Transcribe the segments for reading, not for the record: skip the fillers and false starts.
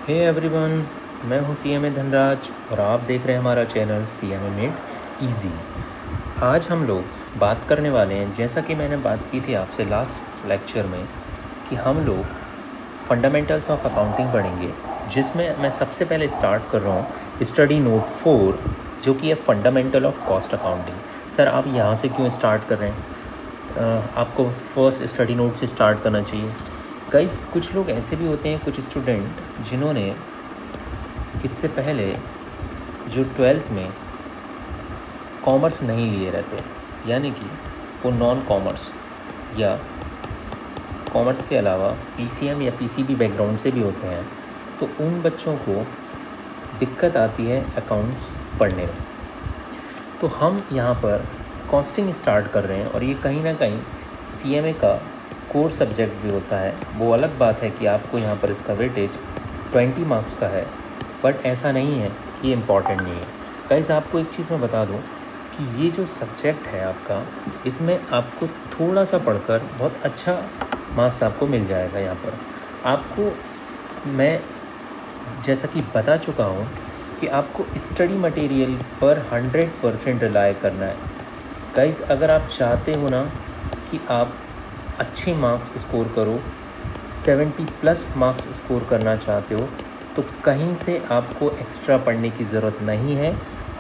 Hey everyone, मैं हूँ CMA Dhanraj और आप देख रहे हैं हमारा चैनल CMA मेड ईजी। आज हम लोग बात करने वाले हैं, जैसा कि मैंने बात की थी आपसे लास्ट लेक्चर में, कि हम लोग फंडामेंटल्स ऑफ अकाउंटिंग पढ़ेंगे, जिसमें मैं सबसे पहले स्टार्ट कर रहा हूँ स्टडी नोट 4, जो कि है fundamental of cost accounting. Sir आप यहाँ से क्यों स्टार्ट कर रहे हैं? आपको फर्स्ट स्टडी नोट से स्टार्ट करना चाहिए। गाइस, कुछ लोग ऐसे भी होते हैं, कुछ स्टूडेंट जिन्होंने इससे पहले जो 12th में कॉमर्स नहीं लिए रहते, यानी कि वो नॉन कॉमर्स या कॉमर्स के अलावा PCM या PCB बैकग्राउंड से भी होते हैं, तो उन बच्चों को दिक्कत आती है अकाउंट्स पढ़ने में। तो हम यहाँ पर कॉस्टिंग स्टार्ट कर रहे हैं, और ये कहीं ना कहीं CMA का कोर सब्जेक्ट भी होता है। वो अलग बात है कि आपको यहाँ पर इसका वेटेज 20 मार्क्स का है, बट ऐसा नहीं है कि ये इम्पॉर्टेंट नहीं है। गाइस, आपको एक चीज़ मैं बता दूँ कि ये जो सब्जेक्ट है आपका, इसमें आपको थोड़ा सा पढ़कर बहुत अच्छा मार्क्स आपको मिल जाएगा। यहाँ पर आपको मैं जैसा कि बता चुका हूँ कि आपको स्टडी मटेरियल पर 100% रिलाय करना है। गाइस, अगर आप चाहते हो ना कि आप अच्छे मार्क्स स्कोर करो, 70+ मार्क्स स्कोर करना चाहते हो, तो कहीं से आपको एक्स्ट्रा पढ़ने की ज़रूरत नहीं है।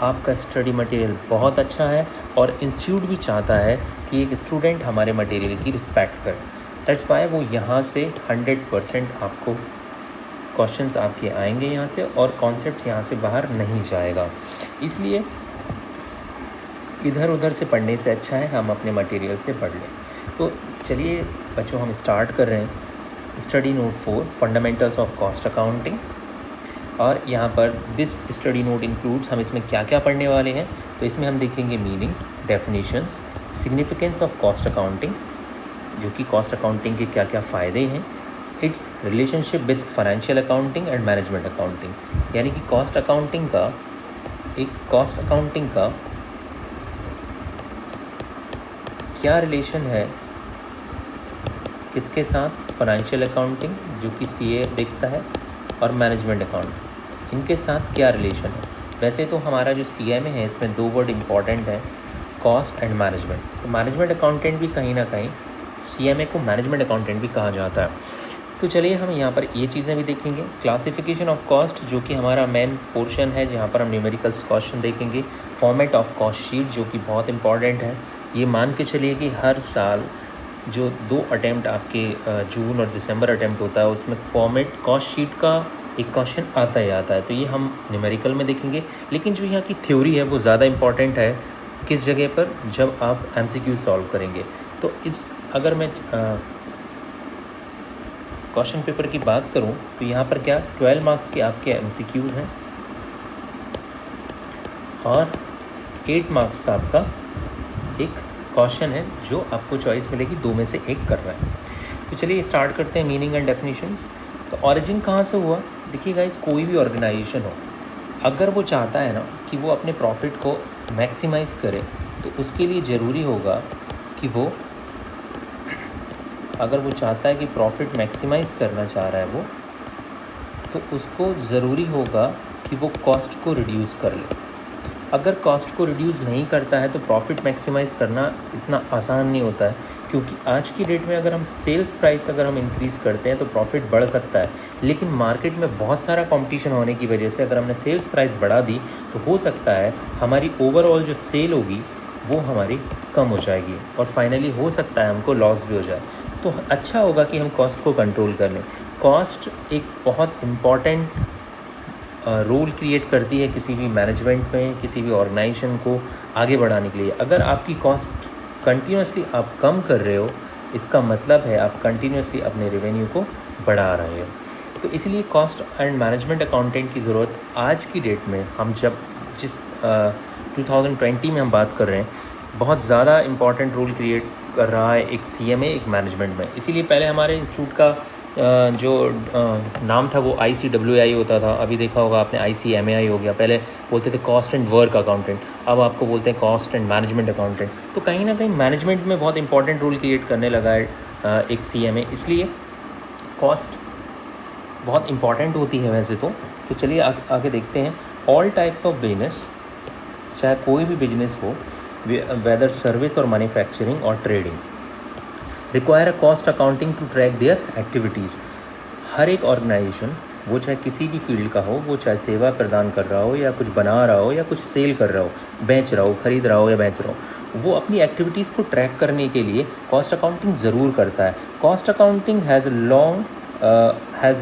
आपका स्टडी मटेरियल बहुत अच्छा है, और इंस्टीट्यूट भी चाहता है कि एक स्टूडेंट हमारे मटेरियल की रिस्पेक्ट करे। दैट्स वाई वो यहाँ से 100% आपको क्वेश्चंस आपके आएंगे यहाँ से, और कॉन्सेप्ट्स यहाँ से बाहर नहीं जाएगा। इसलिए इधर उधर से पढ़ने से अच्छा है हम अपने मटेरियल से पढ़ लें। तो चलिए बच्चों, हम स्टार्ट कर रहे हैं study note 4 fundamentals of cost accounting. और यहाँ पर दिस स्टडी नोट इंक्लूड्स, हम इसमें क्या क्या पढ़ने वाले हैं, तो इसमें हम देखेंगे meaning, definitions, significance of cost accounting, जो कि कॉस्ट अकाउंटिंग के क्या क्या फ़ायदे हैं, it's relationship with financial accounting and management accounting, यानी कि कॉस्ट अकाउंटिंग का क्या रिलेशन है किसके साथ, फाइनेंशियल अकाउंटिंग जो कि CA देखता है, और मैनेजमेंट अकाउंटिंग, इनके साथ क्या रिलेशन है। वैसे तो हमारा जो CMA है, इसमें 2 वर्ड इंपॉर्टेंट है, कॉस्ट एंड मैनेजमेंट। तो मैनेजमेंट अकाउंटेंट भी कहीं ना कहीं CMA को मैनेजमेंट अकाउंटेंट भी कहा जाता है। तो चलिए हम यहाँ पर ये चीज़ें भी देखेंगे। क्लासिफिकेशन ऑफ कॉस्ट, जो कि हमारा मेन पोर्शन है, जहाँ पर हम न्यूमेरिकल्स क्वेश्चन देखेंगे। फॉर्मेट ऑफ कॉस्ट शीट, जो कि बहुत इंपॉर्टेंट है। ये मान के चलिए कि हर साल जो 2 अटैम्प्ट आपके जून और दिसंबर अटैम्प्ट होता है, उसमें फॉर्मेट कॉस्ट शीट का एक क्वेश्चन आता ही आता है। तो ये हम न्यूमेरिकल में देखेंगे। लेकिन जो यहाँ की थ्योरी है वो ज़्यादा इंपॉर्टेंट है, किस जगह पर, जब आप MCQ सॉल्व करेंगे। तो अगर मैं क्वेश्चन पेपर की बात करूं, तो यहाँ पर क्या 12 मार्क्स के आपके MCQs हैं, और 8 मार्क्स का आपका एक क्वेश्चन है, जो आपको चॉइस मिलेगी 2 में से 1 करना है। तो चलिए स्टार्ट करते हैं मीनिंग एंड डेफिनेशंस। तो ऑरिजिन कहाँ से हुआ? देखिए गाइस, कोई भी ऑर्गेनाइजेशन हो, अगर वो चाहता है ना कि वो अपने प्रॉफिट को मैक्सिमाइज़ करे, तो उसके लिए ज़रूरी होगा कि वो, अगर वो चाहता है कि प्रॉफिट मैक्सिमाइज़ करना चाह रहा है वो, तो उसको ज़रूरी होगा कि वो कॉस्ट को रिड्यूस कर ले। अगर कॉस्ट को रिड्यूस नहीं करता है तो प्रॉफिट मैक्सिमाइज़ करना इतना आसान नहीं होता है, क्योंकि आज की डेट में अगर हम सेल्स प्राइस अगर हम इंक्रीज़ करते हैं तो प्रॉफिट बढ़ सकता है, लेकिन मार्केट में बहुत सारा कंपटीशन होने की वजह से अगर हमने सेल्स प्राइस बढ़ा दी, तो हो सकता है हमारी ओवरऑल जो सेल होगी वो हमारी कम हो जाएगी, और फाइनली हो सकता है हमको लॉस भी हो जाए। तो अच्छा होगा कि हम कॉस्ट को कंट्रोल कर लें। कॉस्ट एक बहुत इम्पॉर्टेंट रोल क्रिएट करती है किसी भी मैनेजमेंट में, किसी भी ऑर्गेनाइजेशन को आगे बढ़ाने के लिए। अगर आपकी कॉस्ट कंटिन्यूसली आप कम कर रहे हो, इसका मतलब है आप कंटिन्यूसली अपने रेवेन्यू को बढ़ा रहे हो। तो इसलिए कॉस्ट एंड मैनेजमेंट अकाउंटेंट की ज़रूरत आज की डेट में, हम जिस 2020 में हम बात कर रहे हैं, बहुत ज़्यादा इम्पॉर्टेंट रोल क्रिएट कर रहा है एक CMA, एक मैनेजमेंट में। इसीलिए पहले हमारे इंस्टीट्यूट का जो नाम था वो ICWI होता था, अभी देखा होगा आपने ICMAI हो गया। पहले बोलते थे कॉस्ट एंड वर्क अकाउंटेंट, अब आपको बोलते हैं कॉस्ट एंड मैनेजमेंट अकाउंटेंट। तो कहीं ना कहीं मैनेजमेंट में बहुत इंपॉर्टेंट रोल क्रिएट करने लगा है एक CMA। इसलिए कॉस्ट बहुत इंपॉर्टेंट होती है वैसे तो चलिए आगे देखते हैं। ऑल टाइप्स ऑफ बिजनेस, चाहे कोई भी बिजनेस हो, वेदर सर्विस और मैन्युफैक्चरिंग और trading, require a cost accounting to track their activities. हर एक ऑर्गेनाइजेशन, वो चाहे किसी भी फील्ड का हो, वो चाहे सेवा प्रदान कर रहा हो या कुछ बना रहा हो या कुछ सेल कर रहा हो, बेच रहा हो, खरीद रहा हो या बेच रहा हो, वो अपनी एक्टिविटीज़ को ट्रैक करने के लिए कॉस्ट अकाउंटिंग ज़रूर करता है। Cost accounting has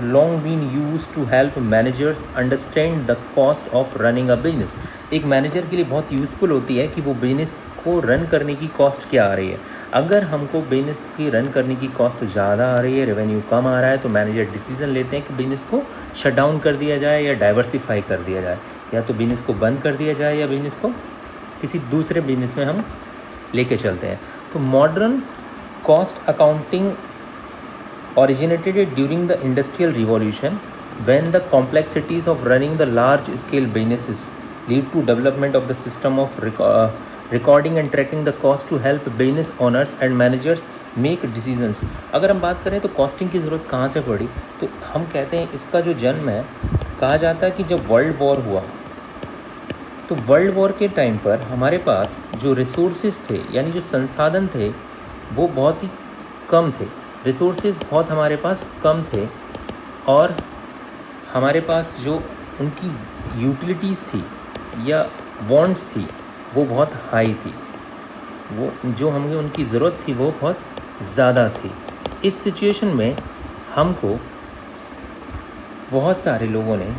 long been use to help managers understand the cost of running a business. एक मैनेजर के लिए बहुत यूज़फुल होती है कि वो बिजनेस को रन करने की कॉस्ट क्या आ रही है। अगर हमको बिजनेस की रन करने की कॉस्ट ज़्यादा आ रही है, रेवेन्यू कम आ रहा है, तो मैनेजर डिसीजन लेते हैं कि बिजनेस को शट डाउन कर दिया जाए या डाइवर्सिफाई कर दिया जाए, या तो बिजनेस को बंद कर दिया जाए या बिजनेस को किसी दूसरे बिजनेस में हम लेके चलते हैं। तो modern cost accounting originated during the industrial revolution, when the complexities of running the large scale businesses lead to development of the system of recording and tracking the cost to help business owners and managers make decisions। अगर हम बात करें तो costing की ज़रूरत कहाँ से पड़ी, तो हम कहते हैं इसका जो जन्म है, कहा जाता है कि जब वर्ल्ड वॉर हुआ, तो वर्ल्ड वॉर के टाइम पर हमारे पास जो रिसोर्सेज थे, यानी जो संसाधन थे, वो बहुत ही कम थे। रिसोर्सेज बहुत हमारे पास कम थे और हमारे पास जो उनकी यूटिलिटीज़ थी या वांट्स थी वो बहुत हाई थी, वो जो हमें उनकी ज़रूरत थी वो बहुत ज़्यादा थी। इस सिचुएशन में हमको बहुत सारे लोगों ने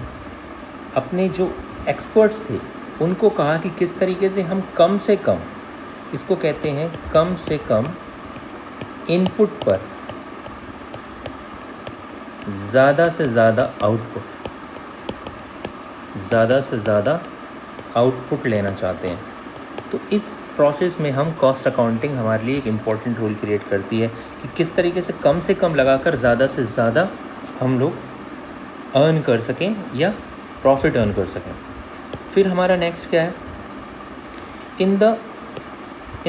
अपने जो एक्सपर्ट्स थे उनको कहा कि किस तरीके से हम कम से कम, इसको कहते हैं कम से कम इनपुट पर ज़्यादा से ज़्यादा आउटपुट लेना चाहते हैं। तो इस प्रोसेस में हम कॉस्ट अकाउंटिंग हमारे लिए एक इम्पॉर्टेंट रोल क्रिएट करती है कि किस तरीके से कम लगाकर ज़्यादा से ज़्यादा हम लोग अर्न कर सकें या प्रॉफिट अर्न कर सकें। फिर हमारा नेक्स्ट क्या है, इन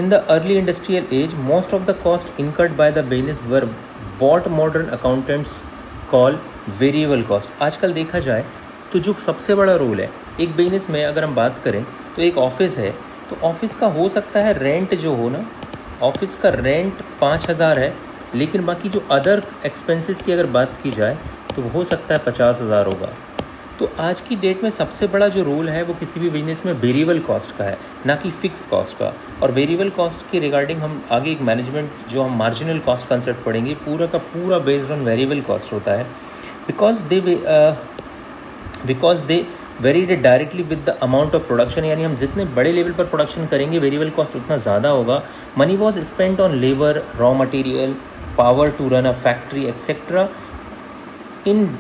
the early industrial as most of the cost incurred by the business were what modern accountants call variable cost. आजकल देखा जाए तो जो सबसे बड़ा रोल है एक बिजनेस में, अगर हम बात करें तो एक ऑफिस है, तो ऑफिस का हो सकता है रेंट जो हो ना, ऑफिस का रेंट 5,000 है, लेकिन बाकी जो अदर एक्सपेंसेस की अगर बात की जाए तो हो सकता है 50,000 होगा। तो आज की डेट में सबसे बड़ा जो रोल है वो किसी भी बिजनेस में वेरिएबल कॉस्ट का है, ना कि फिक्स कॉस्ट का। और वेरिएबल कॉस्ट के रिगार्डिंग हम आगे एक मैनेजमेंट जो हम मार्जिनल कॉस्ट कंसेप्ट पढ़ेंगे, पूरा का पूरा बेस्ड ऑन वेरिएबल कॉस्ट होता है, because they varied directly with the amount of production. यानी हम जितने बड़े लेवल पर प्रोडक्शन करेंगे वेरिएबल कॉस्ट उतना ज़्यादा होगा। Money was spent on labour, raw material, power to run a factory etcetera in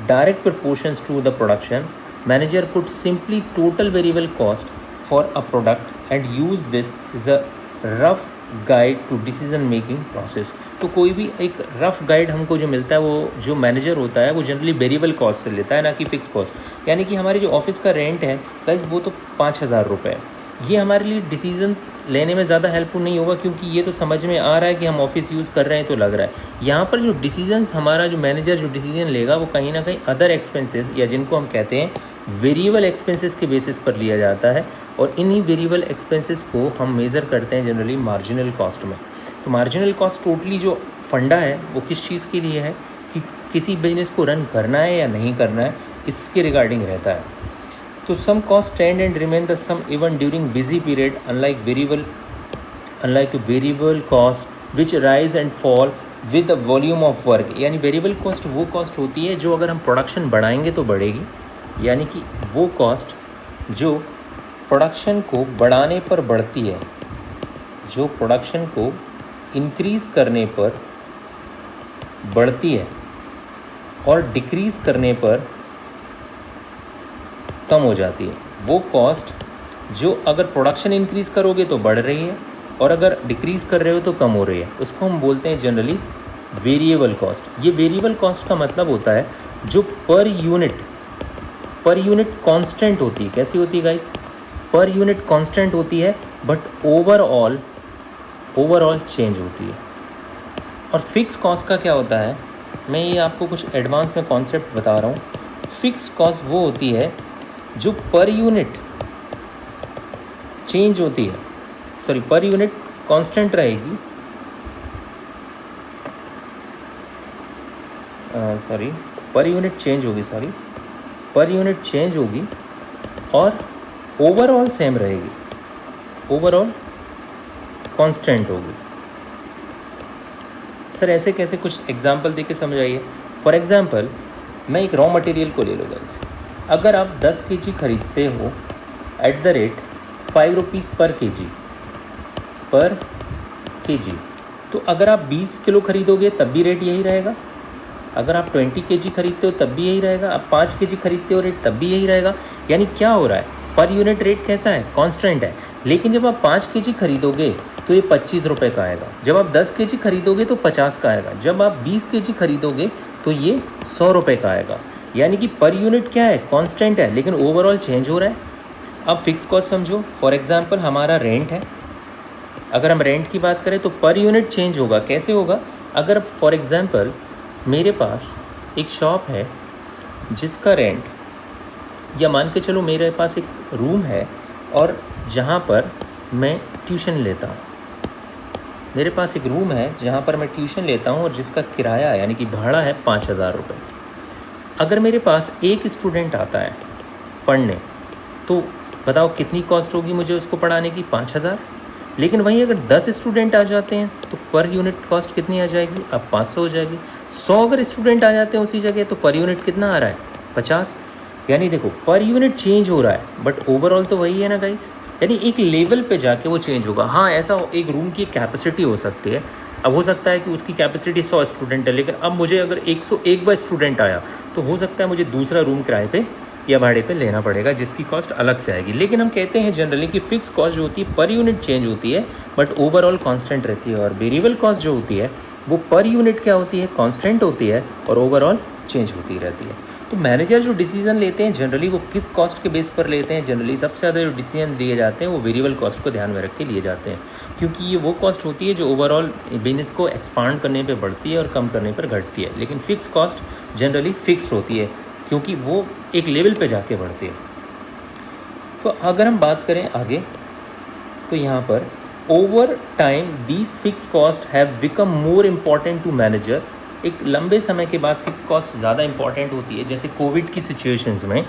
direct proportions to the productions. Manager could simply total variable cost for a product and use this as a rough guide to decision making process। तो कोई भी एक rough guide हमको जो मिलता है, वो जो मैनेजर होता है वो जनरली वेरिएबल कॉस्ट से लेता है, ना कि फिक्स कॉस्ट। यानी कि हमारी जो ऑफिस का रेंट है गाइस, वो तो 5,000 रुपये है। ये हमारे लिए डिसीजंस लेने में ज़्यादा हेल्पफुल नहीं होगा, क्योंकि ये तो समझ में आ रहा है कि हम ऑफिस यूज़ कर रहे हैं तो लग रहा है। यहाँ पर जो डिसीजंस हमारा जो मैनेजर जो डिसीजन लेगा वो कहीं ना कहीं अदर एक्सपेंसेस, या जिनको हम कहते हैं वेरिएबल एक्सपेंसेस के बेसिस पर लिया जाता है, और इन्हीं वेरिएबल एक्सपेंसेस को हम मेज़र करते हैं जनरली मार्जिनल कॉस्ट में। तो मार्जिनल कॉस्ट टोटली जो फंडा है वो किस चीज़ के लिए है कि किसी बिजनेस को रन करना है या नहीं करना है, इसके रिगार्डिंग रहता है। तो some costs stand and remain the same even during busy period, unlike variable cost which rise and fall with the volume of work। यानी वेरिएबल कॉस्ट वो कॉस्ट होती है जो अगर हम प्रोडक्शन बढ़ाएंगे तो बढ़ेगी, यानी कि वो कॉस्ट जो प्रोडक्शन को बढ़ाने पर बढ़ती है, जो प्रोडक्शन को इंक्रीज़ करने पर बढ़ती है और डिक्रीज़ करने पर कम हो जाती है। वो कॉस्ट जो अगर प्रोडक्शन इंक्रीज़ करोगे तो बढ़ रही है और अगर डिक्रीज़ कर रहे हो तो कम हो रही है, उसको हम बोलते हैं जनरली वेरिएबल कॉस्ट। ये वेरिएबल कॉस्ट का मतलब होता है जो पर यूनिट कांस्टेंट होती है। कैसी होती है गाइस? पर यूनिट कांस्टेंट होती है, बट ओवरऑल चेंज होती है। और फिक्स कॉस्ट का क्या होता है? मैं ये आपको कुछ एडवांस में कॉन्सेप्ट बता रहा हूँ। फिक्स कॉस्ट वो होती है जो पर यूनिट चेंज होती है, सॉरी पर यूनिट कांस्टेंट रहेगी, पर यूनिट चेंज होगी और ओवरऑल सेम रहेगी, ओवरऑल कांस्टेंट होगी। सर ऐसे कैसे, कुछ एग्जांपल देके समझाइए। फॉर एग्जांपल मैं एक रॉ मटेरियल को ले लो गाइस। अगर आप 10 kg खरीदते हो एट द रेट 5 रुपीज़ पर केजी, तो अगर आप 20 किलो खरीदोगे तब भी रेट यही रहेगा। अगर आप 20 kg खरीदते हो तब भी यही रहेगा। आप 5 kg खरीदते हो रेट तब भी यही रहेगा। यानी क्या हो रहा है, पर यूनिट रेट कैसा है, कांस्टेंट है। लेकिन जब आप 5 kg खरीदोगे तो ये 25 रुपये का आएगा। जब आप 10 kg खरीदोगे तो 50 का आएगा। जब आप 20 kg खरीदोगे तो ये 100 रुपये का आएगा। यानी कि पर यूनिट क्या है, कांस्टेंट है, लेकिन ओवरऑल चेंज हो रहा है। अब फिक्स कॉस्ट समझो। फॉर एग्जांपल हमारा रेंट है। अगर हम रेंट की बात करें तो पर यूनिट चेंज होगा। कैसे होगा, अगर फॉर एग्जांपल मेरे पास एक शॉप है जिसका रेंट, या मान के चलो मेरे पास एक रूम है और जहाँ पर मैं ट्यूशन लेता हूँ। मेरे पास एक रूम है जहाँ पर मैं ट्यूशन लेता हूँ और जिसका किराया यानी कि भाड़ा है 5,000 रुपये। अगर मेरे पास एक स्टूडेंट आता है पढ़ने, तो बताओ कितनी कॉस्ट होगी मुझे उसको पढ़ाने की, 5,000। लेकिन वहीं अगर 10 स्टूडेंट आ जाते हैं तो पर यूनिट कॉस्ट कितनी आ जाएगी, अब 500 हो जाएगी। 100 अगर स्टूडेंट आ जाते हैं उसी जगह तो पर यूनिट कितना आ रहा है, 50। यानी देखो पर यूनिट चेंज हो रहा है बट ओवरऑल तो वही है ना गाइस। यानी एक लेवल पे जाके वो चेंज होगा। हाँ ऐसा एक रूम की कैपेसिटी हो सकती है। अब हो सकता है कि उसकी कैपेसिटी 100 स्टूडेंट है, लेकिन अब मुझे अगर 101 बार स्टूडेंट आया तो हो सकता है मुझे दूसरा रूम किराए पे या भाड़े पे लेना पड़ेगा, जिसकी कॉस्ट अलग से आएगी। लेकिन हम कहते हैं जनरली कि फिक्स कॉस्ट जो होती है पर यूनिट चेंज होती है बट ओवरऑल कांस्टेंट रहती है, और वेरिएबल कॉस्ट जो होती है वो पर यूनिट क्या होती है, कांस्टेंट होती है और ओवरऑल चेंज होती रहती है। तो मैनेजर जो डिसीजन लेते हैं जनरली वो किस कॉस्ट के बेस पर लेते हैं, जनरली सबसे ज़्यादा जो डिसीजन लिए जाते हैं वो वेरिएबल कॉस्ट को ध्यान में रख के लिए जाते हैं, क्योंकि ये वो कॉस्ट होती है जो ओवरऑल बिजनेस को एक्सपांड करने पे बढ़ती है और कम करने पर घटती है। लेकिन फिक्स कॉस्ट जनरली फिक्स होती है क्योंकि वो एक लेवल पे जाके बढ़ती है। तो अगर हम बात करें आगे तो यहाँ पर over time these fix cost have become more important to manager. एक लंबे समय के बाद फिक्स कॉस्ट ज़्यादा इंपॉर्टेंट होती है। जैसे कोविड की सिचुएशंस में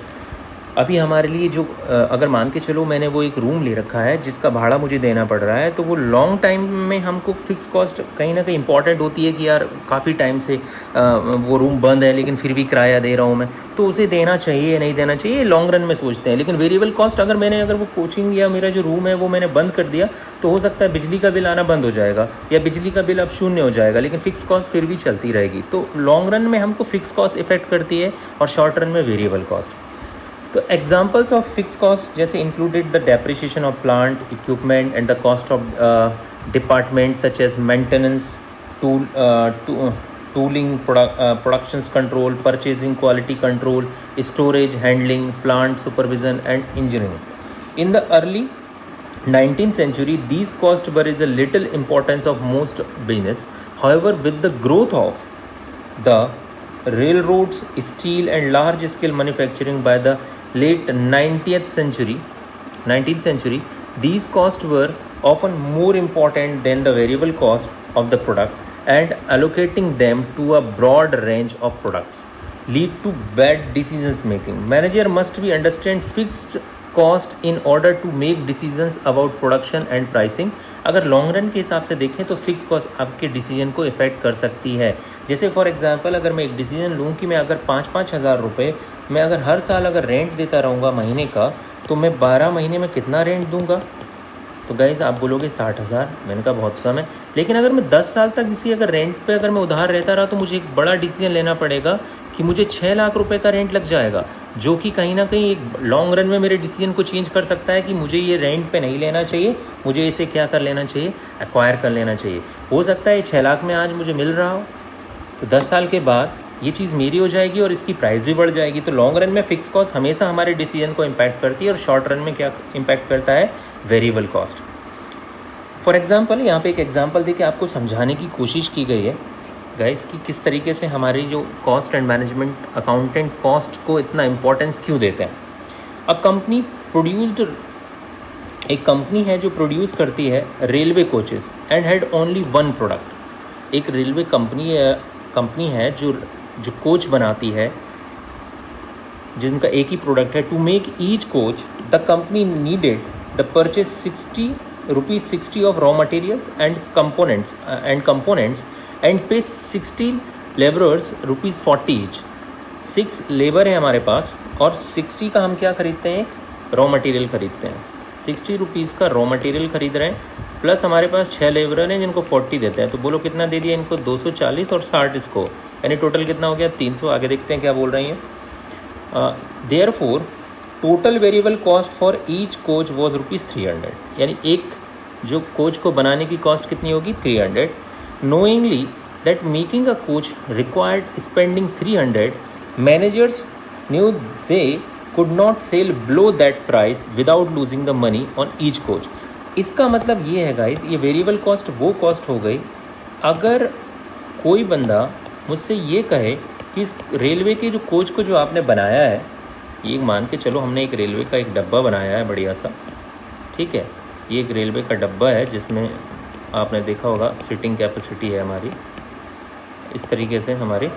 अभी हमारे लिए जो अगर मान के चलो मैंने वो एक रूम ले रखा है जिसका भाड़ा मुझे देना पड़ रहा है, तो वो लॉन्ग टाइम में हमको फिक्स कॉस्ट कहीं ना कहीं इंपॉर्टेंट होती है कि यार काफ़ी टाइम से वो रूम बंद है लेकिन फिर भी किराया दे रहा हूँ मैं, तो उसे देना चाहिए नहीं देना चाहिए, लॉन्ग रन में सोचते हैं। लेकिन वेरिएबल कॉस्ट अगर वो कोचिंग या मेरा जो रूम है वो मैंने बंद कर दिया तो हो सकता है बिजली का बिल आना बंद हो जाएगा या बिजली का बिल अब शून्य हो जाएगा, लेकिन फिक्स कॉस्ट फिर भी चलती रहेगी। तो लॉन्ग रन में हमको फिक्स कॉस्ट इफेक्ट करती है और शॉर्ट रन में वेरिएबल कॉस्ट। तो एग्जाम्पल्स ऑफ फिक्स कॉस्ट जैसे included the depreciation of plant equipment and the cost of department such as maintenance, tooling, productions control, purchasing, quality control, storage, handling, plant supervision and engineering. In the early 19th century, these costs were is a little importance of most business. However, with the growth of the railroads, steel and large scale manufacturing by the late 19th century, these costs were often more important than the variable cost of the product, and allocating them to a broad range of products lead to bad decisions making. Manager must be understand fixed cost in order to make decisions about production and pricing. अगर long run के हिसाब से देखें तो fix cost आपके decision को effect कर सकती है। जैसे फॉर एग्जांपल अगर मैं एक डिसीजन लूँ कि मैं अगर 5-5 हज़ार रुपये मैं अगर हर साल अगर रेंट देता रहूँगा महीने का, तो मैं 12 महीने में कितना रेंट दूँगा? तो गाइज आप बोलोगे 60,000। मैंने कहा बहुत कम है। लेकिन अगर मैं 10 साल तक इसी अगर रेंट पे अगर मैं उधार रहता रहा तो मुझे एक बड़ा डिसीजन लेना पड़ेगा कि मुझे 6 लाख रुपए का रेंट लग जाएगा, जो कि कहीं ना कहीं एक लॉन्ग रन में मेरे डिसीजन को चेंज कर सकता है कि मुझे ये रेंट पे नहीं लेना चाहिए, मुझे इसे क्या कर लेना चाहिए, एक्वायर कर लेना चाहिए। हो सकता है 6 लाख में आज मुझे मिल रहा हो तो 10 साल के बाद ये चीज़ मेरी हो जाएगी और इसकी प्राइस भी बढ़ जाएगी। तो लॉन्ग रन में फिक्स कॉस्ट हमेशा हमारे डिसीजन को इम्पैक्ट करती है और शॉर्ट रन में क्या इम्पैक्ट करता है, वेरिएबल कॉस्ट। फॉर एग्जाम्पल यहाँ पे एक एग्जाम्पल दे के आपको समझाने की कोशिश की गई है। गाइस कि किस तरीके से हमारी जो cost and management accountant cost को इतना इम्पोर्टेंस क्यों देते हैं। एक कंपनी है जो प्रोड्यूस करती है railway coaches and had only one product. एक रेलवे कंपनी है जो कोच बनाती है, जिनका एक ही प्रोडक्ट है। To make each coach the company needed the purchase 60 of raw materials and components and pay 60 labourers ₹40 each. 6 labour है हमारे पास और 60 का हम क्या खरीदते हैं, एक रॉ मटेरियल खरीदते हैं। 60 रुपीज़ का रॉ मटेरियल खरीद रहे हैं, प्लस हमारे पास 6 लेबर हैं जिनको 40 देते हैं। तो बोलो कितना दे दिया इनको, 240 और 60 इसको, यानी टोटल कितना हो गया 300। आगे देखते हैं क्या बोल रही हैं। Therefore total variable cost for each coach was ₹300, यानी एक जो कोच को बनाने की कॉस्ट कितनी होगी 300। Knowingly that making a coach required spending 300, managers new they could not sell below that price without losing the money on each coach। इसका मतलब ये है गाइस, ये वेरिएबल कॉस्ट वो कॉस्ट हो गई। अगर कोई बंदा मुझसे ये कहे कि इस रेलवे के जो कोच को जो आपने बनाया है, ये मान के चलो हमने एक रेलवे का एक डब्बा बनाया है बढ़िया सा, ठीक है। ये एक रेलवे का डब्बा है जिसमें आपने देखा होगा सीटिंग कैपेसिटी है हमारी। इस तरीके से हमारे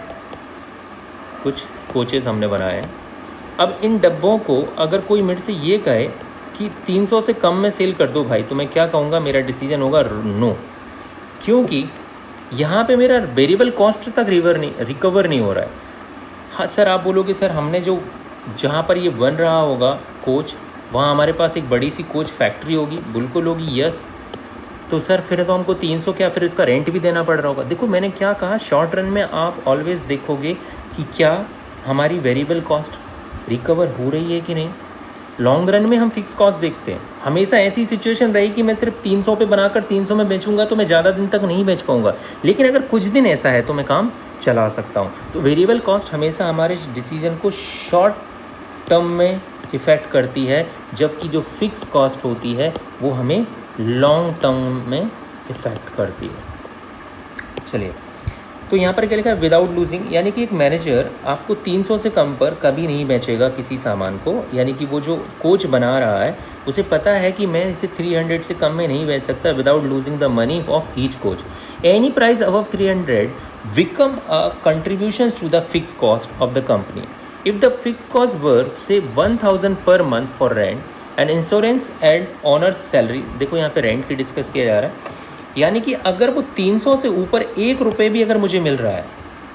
कुछ कोचेस हमने बनाए हैं। अब इन डब्बों को अगर कोई मेरे से ये कहे कि 300 से कम में सेल कर दो भाई, तो मैं क्या कहूँगा, मेरा डिसीजन होगा नो, क्योंकि यहाँ पे मेरा वेरिएबल कॉस्ट तक रिकवर नहीं हो रहा है। हाँ सर, आप बोलोगे सर हमने जो जहाँ पर ये बन रहा होगा कोच, वहाँ हमारे पास एक बड़ी सी कोच फैक्ट्री होगी, बिल्कुल होगी, यस। तो सर फिर तो हमको 300 क्या, फिर इसका रेंट भी देना पड़ रहा होगा। देखो मैंने क्या कहा, शॉर्ट रन में आप ऑलवेज देखोगे कि क्या हमारी वेरिएबल कॉस्ट रिकवर हो रही है कि नहीं। लॉन्ग रन में हम फिक्स कॉस्ट देखते हैं। हमेशा ऐसी सिचुएशन रही कि मैं सिर्फ 300 पे बनाकर 300 में बेचूंगा तो मैं ज़्यादा दिन तक नहीं बेच पाऊंगा, लेकिन अगर कुछ दिन ऐसा है तो मैं काम चला सकता हूँ। तो वेरिएबल कॉस्ट हमेशा हमारे डिसीजन को शॉर्ट टर्म में इफ़ेक्ट करती है, जबकि जो फिक्स कॉस्ट होती है वो हमें लॉन्ग टर्म में इफ़ेक्ट करती है। चलिए, तो यहाँ पर क्या लिखा है, विदाउट लूजिंग, यानी कि एक मैनेजर आपको 300 से कम पर कभी नहीं बेचेगा किसी सामान को। यानी कि वो जो कोच बना रहा है उसे पता है कि मैं इसे 300 से कम में नहीं बेच सकता, without losing the money of each coach. Any price above 300 become a contribution to the fix cost of the company. If the fix cost were say 1000 per month for rent and insurance and owner salary, देखो यहाँ पे rent की discuss किया जा रहा है। यानी कि अगर वो 300 से ऊपर 1 रुपये भी अगर मुझे मिल रहा है,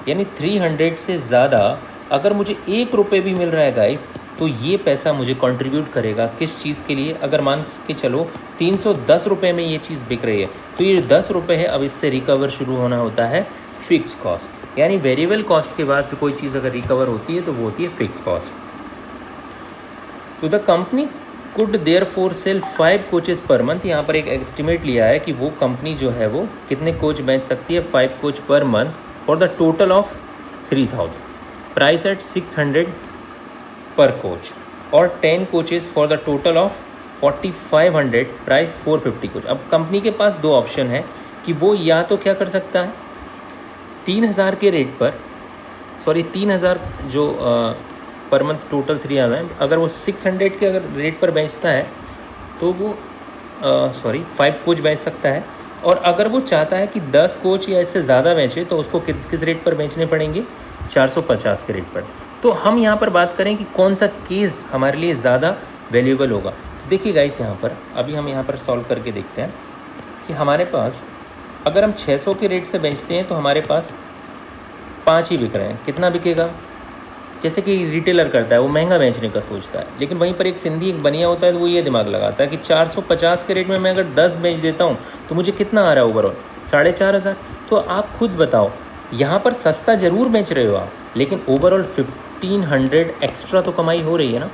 यानी 300 से ज़्यादा अगर मुझे 1 रुपये भी मिल रहा है गाइस, तो ये पैसा मुझे कंट्रीब्यूट करेगा किस चीज़ के लिए। अगर मान के चलो 310 रुपये में ये चीज़ बिक रही है, तो ये 10 रुपये है, अब इससे रिकवर शुरू होना होता है फिक्स कॉस्ट। यानी वेरिएबल कॉस्ट के बाद से कोई चीज़ अगर रिकवर होती है तो वो होती है फिक्स कॉस्ट। तो the company could therefore sell 5 coaches per month. यहाँ पर एक एस्टिमेट लिया है कि वो कंपनी जो है वो कितने कोच बेच सकती है, 5 coach per month for the total of 3000, price at 600 per coach, और 10 coaches for the total of 4500, price 450 coach. अब कंपनी के पास 2 ऑप्शन है कि वो या तो क्या कर सकता है, 3000 के रेट पर, 3000 जो पर मंथ टोटल 3000, अगर वो 600 के अगर रेट पर बेचता है तो वो 5 कोच बेच सकता है। और अगर वो चाहता है कि 10 कोच या इससे ज़्यादा बेचे तो उसको किस रेट पर बेचने पड़ेंगे, 450 के रेट पर। तो हम यहाँ पर बात करें कि कौन सा केस हमारे लिए ज़्यादा वैल्यूएबल होगा। तो देखिए गाइस, यहाँ पर अभी हम यहाँ पर सॉल्व करके देखते हैं कि हमारे पास अगर हम 600 के रेट से बेचते हैं तो हमारे पास 5 ही बिक रहे हैं। कितना बिकेगा, जैसे कि रिटेलर करता है वो महंगा बेचने का सोचता है, लेकिन वहीं पर एक सिंधी एक बनिया होता है तो वो ये दिमाग लगाता है कि 450 के रेट में मैं अगर 10 बेच देता हूँ तो मुझे कितना आ रहा है ओवरऑल, 4500। तो आप खुद बताओ, यहाँ पर सस्ता ज़रूर बेच रहे हो आप, लेकिन ओवरऑल 1500 एक्स्ट्रा तो कमाई हो रही है ना।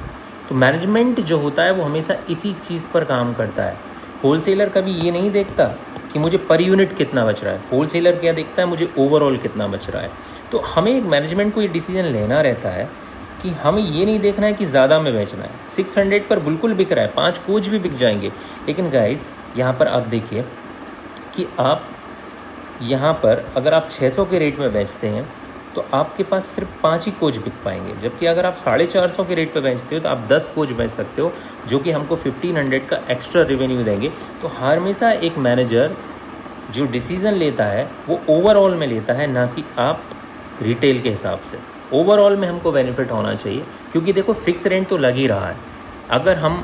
तो मैनेजमेंट जो होता है वो हमेशा इसी चीज़ पर काम करता है। होलसेलर कभी ये नहीं देखता कि मुझे पर यूनिट कितना बच रहा है, होलसेलर क्या देखता है, मुझे ओवरऑल कितना बच रहा है। तो हमें एक मैनेजमेंट को ये डिसीजन लेना रहता है कि हमें ये नहीं देखना है कि ज़्यादा में बेचना है। 600 पर बिल्कुल बिक रहा है, 5 कोच भी बिक जाएंगे, लेकिन गाइस यहाँ पर आप देखिए कि आप यहाँ पर अगर आप 600 के रेट में बेचते हैं तो आपके पास सिर्फ 5 ही कोच बिक पाएंगे, जबकि अगर आप 450 के रेट पे बेचते हो तो आप 10 कोच बेच सकते हो, जो कि हमको 1500 का एक्स्ट्रा रेवेन्यू देंगे। तो हमेशा एक मैनेजर जो डिसीज़न लेता है वो ओवरऑल में लेता है, ना कि आप रिटेल के हिसाब से। ओवरऑल में हमको बेनिफिट होना चाहिए, क्योंकि देखो फिक्स रेंट तो लग ही रहा है। अगर हम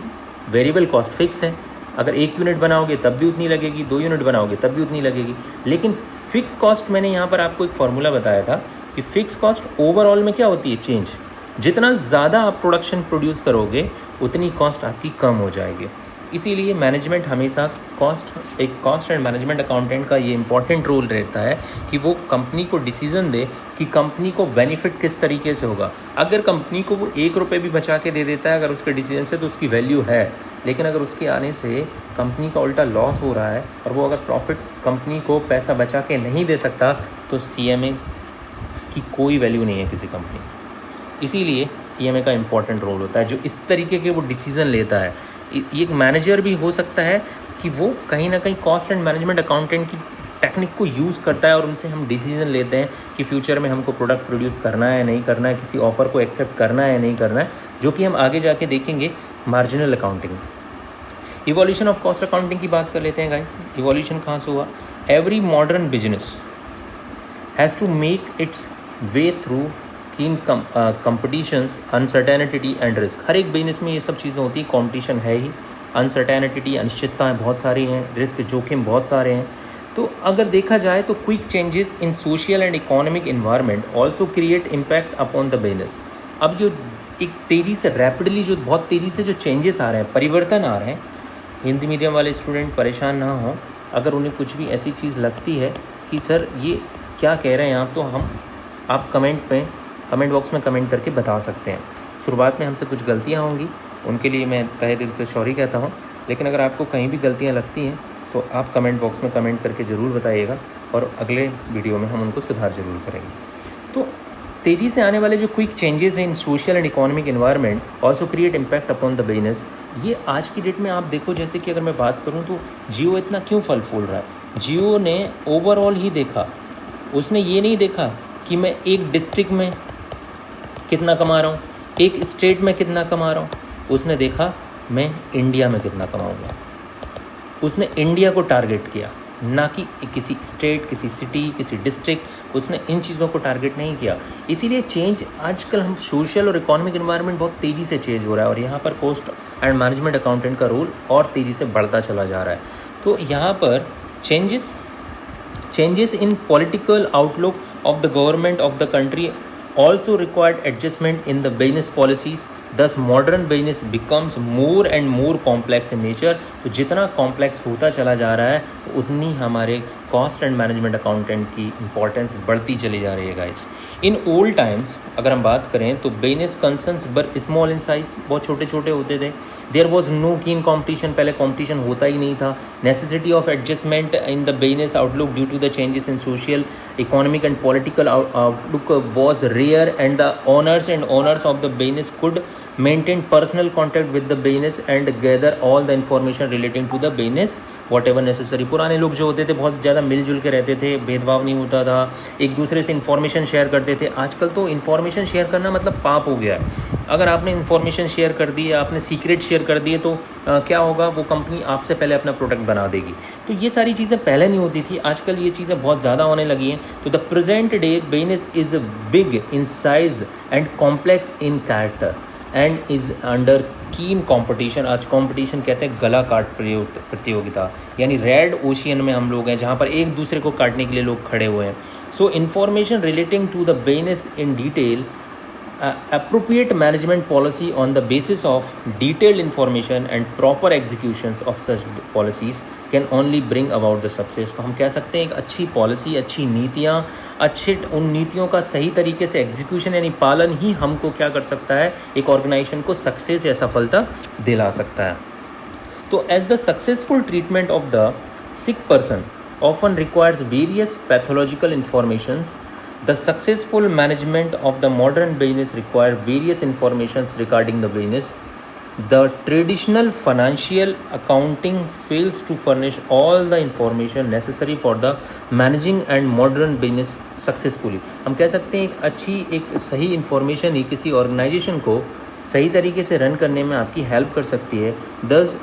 वेरिएबल कॉस्ट फिक्स है, अगर 1 यूनिट बनाओगे तब भी उतनी लगेगी, 2 यूनिट बनाओगे तब भी उतनी लगेगी। लेकिन फिक्स कॉस्ट, मैंने यहाँ पर आपको एक फार्मूला बताया था कि फिक्स कॉस्ट ओवरऑल में क्या होती है, चेंज। जितना ज़्यादा आप प्रोडक्शन प्रोड्यूस करोगे उतनी कॉस्ट आपकी कम हो जाएगी। इसीलिए मैनेजमेंट हमेशा एक कॉस्ट एंड मैनेजमेंट अकाउंटेंट का ये इंपॉर्टेंट रोल रहता है कि वो कंपनी को डिसीजन दे कि कंपनी को बेनिफिट किस तरीके से होगा। अगर कंपनी को वो 1 रुपये भी बचा के दे देता है अगर उसके डिसीजन से, तो उसकी वैल्यू है। लेकिन अगर उसके आने से कंपनी का उल्टा लॉस हो रहा है और वो अगर प्रॉफिट कंपनी को पैसा बचा के नहीं दे सकता, तो CMA की कोई वैल्यू नहीं है किसी कंपनी। इसीलिए CMA का इम्पॉर्टेंट रोल होता है, जो इस तरीके के वो डिसीज़न लेता है। एक मैनेजर भी हो सकता है कि वो कहीं ना कहीं कॉस्ट एंड मैनेजमेंट अकाउंटेंट की टेक्निक को यूज़ करता है और उनसे हम डिसीजन लेते हैं कि फ्यूचर में हमको प्रोडक्ट प्रोड्यूस करना है नहीं करना है, किसी ऑफ़र को एक्सेप्ट करना है नहीं करना है, जो कि हम आगे जाके देखेंगे। Marginal accounting, evolution of cost accounting की बात कर लेते हैं गाइस। इवोल्यूशन कहाँ से हुआ? Every modern business has to make its way through keen competitions, uncertainty and risk. हर एक बिजनेस में ये सब चीज़ें होती हैं। कॉम्पिटिशन है ही, अनसर्टेनिटी, अनिश्चितताएँ बहुत सारी हैं, रिस्क जोखिम बहुत सारे हैं। तो अगर देखा जाए तो quick changes in social and economic environment also create impact upon the business. अब जो एक तेज़ी से रैपिडली, जो बहुत तेज़ी से जो चेंजेस आ रहे हैं, परिवर्तन आ रहे हैं, हिंदी मीडियम वाले स्टूडेंट परेशान ना हो। अगर उन्हें कुछ भी ऐसी चीज़ लगती है कि सर ये क्या कह रहे हैं आप, तो आप कमेंट बॉक्स में कमेंट करके बता सकते हैं। शुरुआत में हमसे कुछ गलतियाँ होंगी, उनके लिए मैं तहे दिल से सॉरी कहता हूँ। लेकिन अगर आपको कहीं भी गलतियाँ लगती हैं तो आप कमेंट बॉक्स में कमेंट करके ज़रूर बताइएगा और अगले वीडियो में हम उनको सुधार ज़रूर करेंगे। तो तेज़ी से आने वाले जो क्विक चेंजेस हैं in social and economic environment also create impact upon the business. ये आज की डेट में आप देखो, जैसे कि अगर मैं बात करूँ तो जियो इतना क्यों फल फूल रहा है। जियो ने ओवरऑल ही देखा, उसने ये नहीं देखा कि मैं एक डिस्ट्रिक्ट में कितना कमा रहा हूँ, एक स्टेट में कितना कमा रहा हूँ, उसने देखा मैं इंडिया में कितना कमाऊँगा। उसने इंडिया को टारगेट किया, ना कि किसी स्टेट, किसी सिटी, किसी डिस्ट्रिक्ट। उसने इन चीज़ों को टारगेट नहीं किया। इसीलिए चेंज आजकल हम सोशल और इकोनॉमिक एनवायरनमेंट बहुत तेज़ी से चेंज हो रहा है और यहाँ पर कॉस्ट एंड मैनेजमेंट अकाउंटेंट का रोल और तेज़ी से बढ़ता चला जा रहा है। तो यहाँ पर changes in political outlook of the government of the country also required adjustment in the business policies. Thus modern business becomes more and more complex in nature. तो जितना कॉम्प्लेक्स होता चला जा रहा है उतनी हमारे कॉस्ट एंड मैनेजमेंट अकाउंटेंट की इंपॉर्टेंस बढ़ती चली जा रही है गाइस। इन ओल्ड टाइम्स अगर हम बात करें तो business concerns were small in size, बहुत छोटे छोटे होते थे। There was no keen competition, पहले कॉम्पिटिशन होता ही नहीं था। Necessity of adjustment in the business outlook due to the changes in social, economic and political outlook was rare and the owners of the business could maintain personal contact with the business and gather all the information relating to the business whatever necessary. पुराने लोग जो होते थे बहुत ज़्यादा मिलजुल के रहते थे, भेदभाव नहीं होता था, एक दूसरे से इन्फॉर्मेशन शेयर करते थे। आजकल तो इन्फॉर्मेशन शेयर करना मतलब पाप हो गया है। अगर आपने इन्फॉर्मेशन शेयर कर दी, आपने सीक्रेट शेयर कर दिए तो क्या होगा, वो कंपनी आपसे पहले अपना प्रोडक्ट बना देगी। तो ये सारी चीज़ें पहले नहीं होती थी, आजकल ये चीज़ें बहुत ज़्यादा होने लगी हैं। तो the present day business is big in size and complex in character and is under कीन कंपटीशन। आज कंपटीशन कहते हैं गला काट प्रतियोगिता, यानी रेड ओशियन में हम लोग हैं जहाँ पर एक दूसरे को काटने के लिए लोग खड़े हुए हैं। So information relating to the business in detail, appropriate management policy on the basis of detailed information and proper executions of such policies can only bring about the success. तो हम कह सकते हैं एक अच्छी पॉलिसी, अच्छी नीतियाँ, उन नीतियों का सही तरीके से एग्जीक्यूशन यानी पालन ही हमको क्या कर सकता है, एक ऑर्गेनाइजेशन को सक्सेस या सफलता दिला सकता है। तो as the successful treatment of the sick person often requires various pathological informations, the successful management of the modern business require various informations regarding the business The traditional financial accounting fails to furnish all the information necessary for the managing and modern business successfully. हम कह सकते हैं एक सही information ही किसी organisation को सही तरीके से रन करने में आपकी हेल्प कर सकती है. Thus,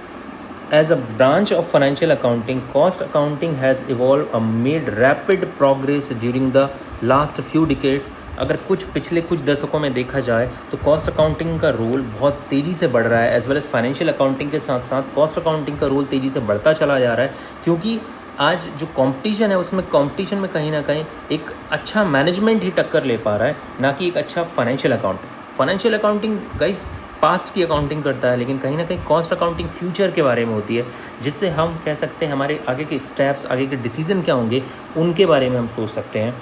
as a branch of financial accounting, cost accounting has evolved and made rapid progress during the last few decades. अगर पिछले कुछ दशकों में देखा जाए तो कॉस्ट अकाउंटिंग का रोल बहुत तेज़ी से बढ़ रहा है, as well as financial accounting के साथ साथ कॉस्ट अकाउंटिंग का रोल तेज़ी से बढ़ता चला जा रहा है, क्योंकि आज जो कंपटीशन है उसमें कंपटीशन में कहीं ना कहीं एक अच्छा मैनेजमेंट ही टक्कर ले पा रहा है, ना कि एक अच्छा financial accounting. Financial accounting guys past की अकाउंटिंग करता है, लेकिन कहीं ना कहीं कॉस्ट अकाउंटिंग फ्यूचर के बारे में होती है, जिससे हम कह सकते हैं हमारे आगे के स्टेप्स, आगे के डिसीजन क्या होंगे उनके बारे में हम सोच सकते हैं.